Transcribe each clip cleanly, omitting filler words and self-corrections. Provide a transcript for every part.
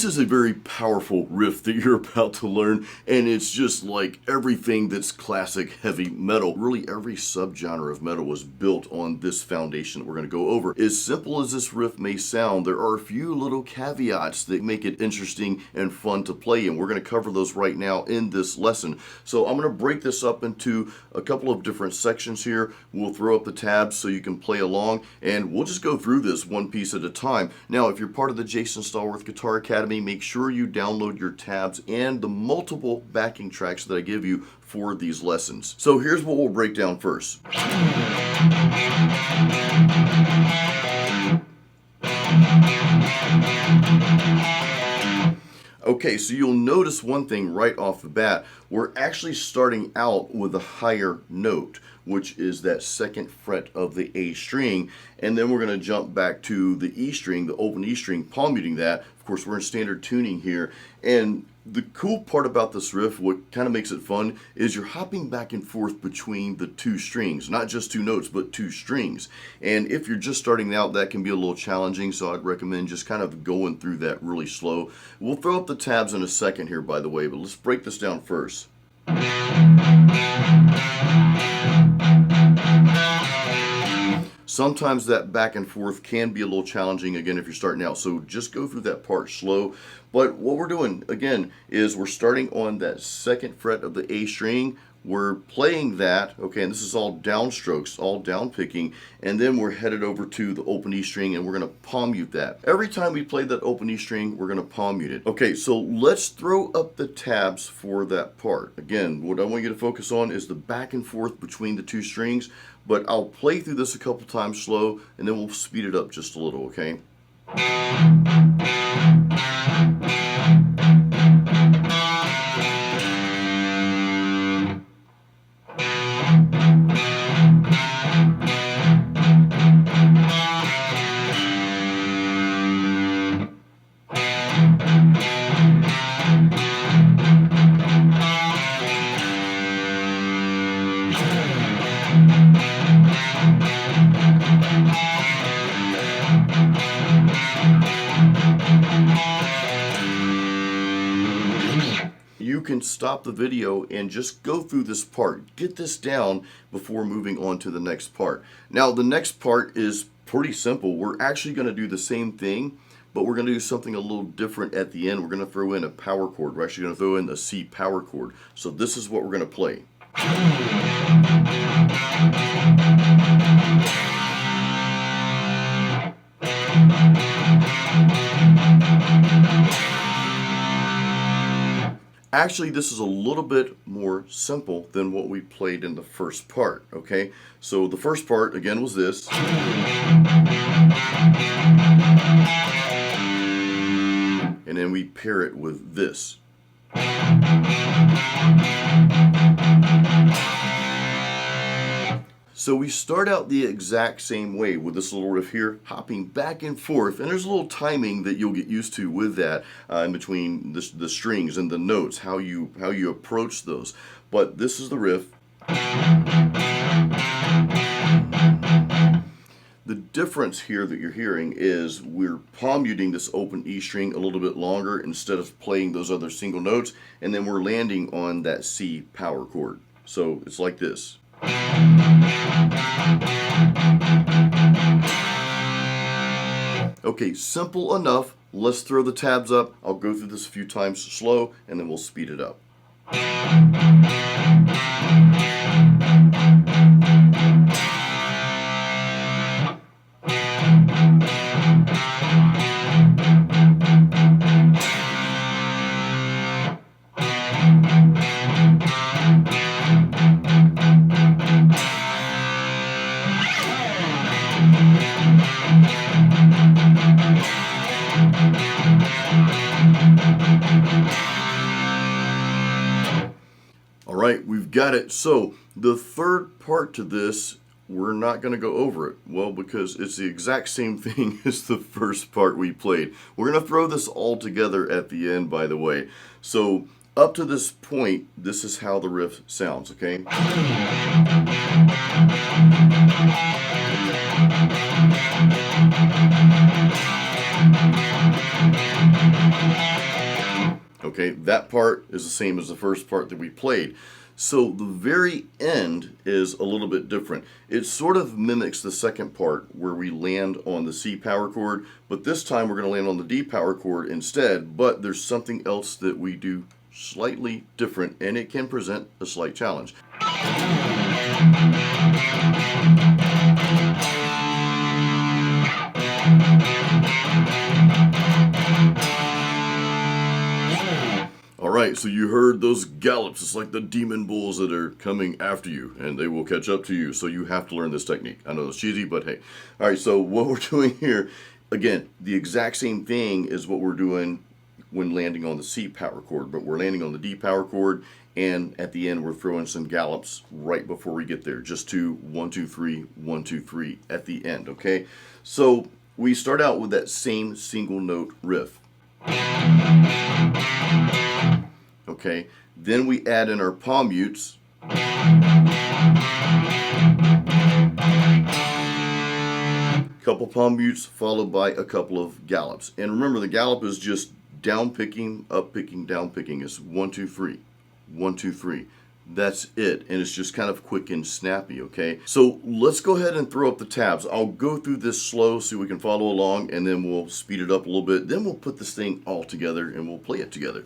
This is a very powerful riff that you're about to learn, and it's just like everything that's classic heavy metal. Really, every subgenre of metal was built on this foundation that we're going to go over. As simple as this riff may sound, there are a few little caveats that make it interesting and fun to play, and we're going to cover those right now in this lesson. So I'm going to break this up into a couple of different sections here. We'll throw up the tabs so you can play along, and we'll just go through this one piece at a time. Now, if you're part of the Jason Stallworth Guitar Academy, make sure you download your tabs and the multiple backing tracks that I give you for these lessons. So here's what we'll break down first. Okay, so you'll notice one thing right off the bat. We're actually starting out with a higher note, which is that second fret of the A string, and then we're going to jump back to the E string, the open E string, palm muting that. Of course, we're in standard tuning here, and the cool part about this riff, what kind of makes it fun, is you're hopping back and forth between the two strings, not just two notes, but two strings. And if you're just starting out, that can be a little challenging, so I'd recommend just kind of going through that really slow. We'll throw up the tabs in a second here, by the way, but let's break this down first. Sometimes that back and forth can be a little challenging, again, if you're starting out, so just go through that part slow. But what we're doing, again, is we're starting on that second fret of the A string. We're playing that, okay, and this is all downstrokes, all down picking, and then we're headed over to the open E string, and we're going to palm mute that. Every time we play that open E string, we're going to palm mute it. Okay, so let's throw up the tabs for that part. Again, what I want you to focus on is the back and forth between the two strings, but I'll play through this a couple times slow, and then we'll speed it up just a little, okay? You can stop the video and just go through this part. Get this down before moving on to the next part. Now, the next part is pretty simple. We're actually going to do the same thing, but we're going to do something a little different at the end. We're going to throw in a power chord. We're actually going to throw in the C power chord. So this is what we're going to play. Actually, this is a little bit more simple than what we played in the first part, okay? So the first part, again, was this. And then we pair it with this. So we start out the exact same way with this little riff here, hopping back and forth, and there's a little timing that you'll get used to with that in between the strings and the notes, how you approach those. But this is the riff. The difference here that you're hearing is we're palm muting this open E string a little bit longer instead of playing those other single notes, and then we're landing on that C power chord. So it's like this. Okay, simple enough. Let's throw the tabs up. I'll go through this a few times slow, and then we'll speed it up. All right, we've got it. So the third part to this, we're not going to go over it. Well, because it's the exact same thing as the first part we played. We're going to throw this all together at the end, by the way. So up to this point, this is how the riff sounds, okay? Okay, that part is the same as the first part that we played. So the very end is a little bit different. It sort of mimics the second part where we land on the C power chord, but this time we're going to land on the D power chord instead, but there's something else that we do slightly different, and it can present a slight challenge. Alright, so you heard those gallops. It's like the demon bulls that are coming after you, and they will catch up to you, so you have to learn this technique. I know it's cheesy, but hey. Alright, so what we're doing here, again, the exact same thing is what we're doing when landing on the C power chord, but we're landing on the D power chord, and at the end we're throwing some gallops right before we get there, just to 1, 2, 3, 1, 2, 3 at the end, okay? So we start out with that same single note riff. Okay, then we add in our palm mutes. Couple palm mutes followed by a couple of gallops. And remember, the gallop is just down picking, up picking, down picking. It's 1, 2, 3, 1, 2, 3. That's it, and it's just kind of quick and snappy, okay? So let's go ahead and throw up the tabs. I'll go through this slow so we can follow along, and then we'll speed it up a little bit. Then we'll put this thing all together and we'll play it together.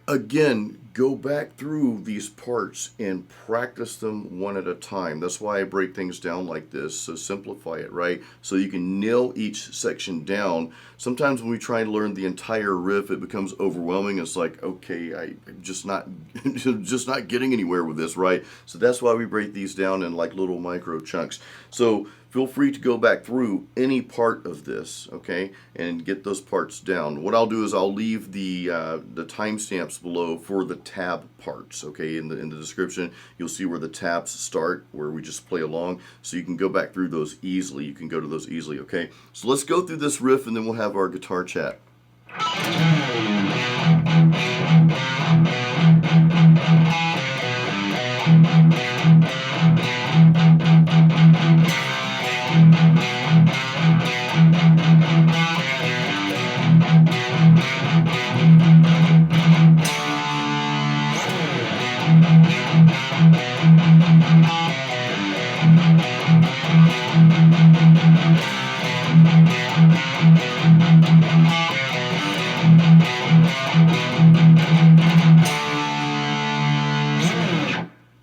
Again, go back through these parts and practice them one at a time. That's why I break things down like this, so simplify it, right? So you can nail each section down. Sometimes when we try to learn the entire riff, it becomes overwhelming. It's like, okay, I'm just not getting anywhere with this, right? So that's why we break these down in like little micro chunks. So feel free to go back through any part of this, okay, and get those parts down. What I'll do is I'll leave the timestamps below for the tab parts, okay. In the description, you'll see where the tabs start, where we just play along, so you can go back through those easily. You can go to those easily, okay. So let's go through this riff, and then we'll have our guitar chat.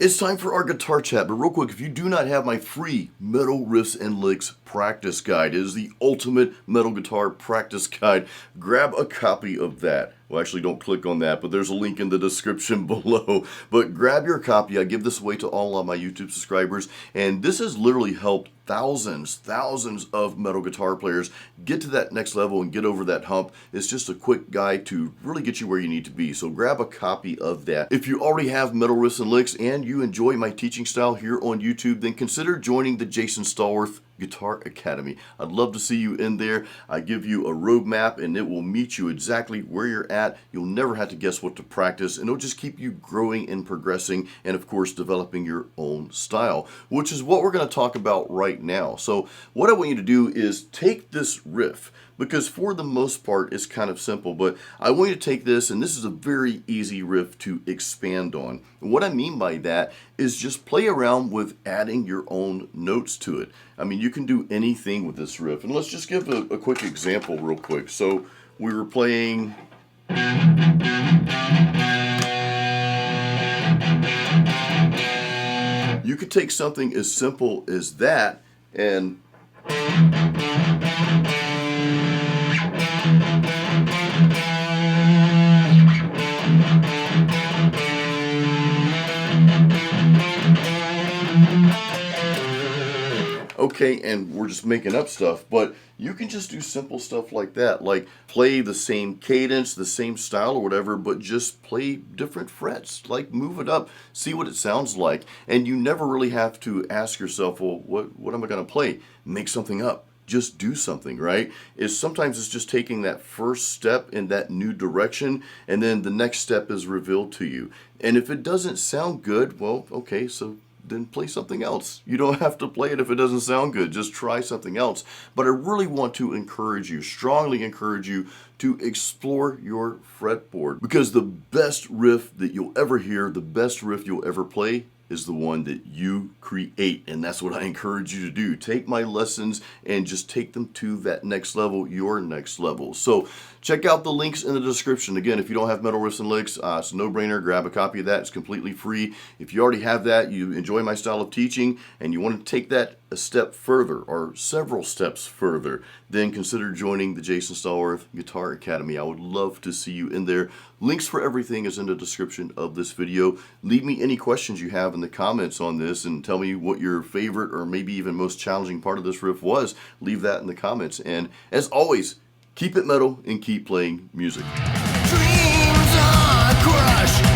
It's time for our guitar chat, but real quick, if you do not have my free Metal Riffs and Licks practice guide, it is the ultimate metal guitar practice guide. Grab a copy of that. Well, actually, don't click on that, but there's a link in the description below. But grab your copy. I give this away to all of my YouTube subscribers, and this has literally helped thousands of metal guitar players get to that next level and get over that hump. It's just a quick guide to really get you where you need to be. So grab a copy of that. If you already have Metal Riffs and Licks and you enjoy my teaching style here on YouTube, then consider joining the Jason Stallworth Guitar Academy. I'd love to see you in there. I give you a roadmap, and it will meet you exactly where you're at. You'll never have to guess what to practice, and it'll just keep you growing and progressing, and of course developing your own style, which is what we're going to talk about right now. So what I want you to do is take this riff, because for the most part it's kind of simple, but I want you to take this, and this is a very easy riff to expand on. And what I mean by that is just play around with adding your own notes to it. I mean, you can do anything with this riff, and let's just give a quick example real quick. So we were playing you could take something as simple as that and okay, and we're just making up stuff, but you can just do simple stuff like that, like play the same cadence, the same style or whatever, but just play different frets, like move it up, see what it sounds like. And you never really have to ask yourself, well, what am I going to play? Make something up. Just do something, right? Sometimes it's just taking that first step in that new direction, and then the next step is revealed to you. And if it doesn't sound good, well, okay, so then play something else. You don't have to play it if it doesn't sound good. Just try something else. But I really want to encourage you, strongly encourage you, to explore your fretboard, because the best riff that you'll ever hear, the best riff you'll ever play, is the one that you create. And that's what I encourage you to do. Take my lessons and just take them to that next level, your next level. So check out the links in the description. Again, if you don't have Metal Riffs and Licks, it's a no-brainer. Grab a copy of that. It's completely free. If you already have that, you enjoy my style of teaching, and you want to take that a step further or several steps further, then consider joining the Jason Stallworth Guitar Academy. I would love to see you in there. Links for everything is in the description of this video. Leave me any questions you have in the comments on this, and tell me what your favorite or maybe even most challenging part of this riff was. Leave that in the comments. And as always, keep it metal and keep playing music. Dreams are crushed.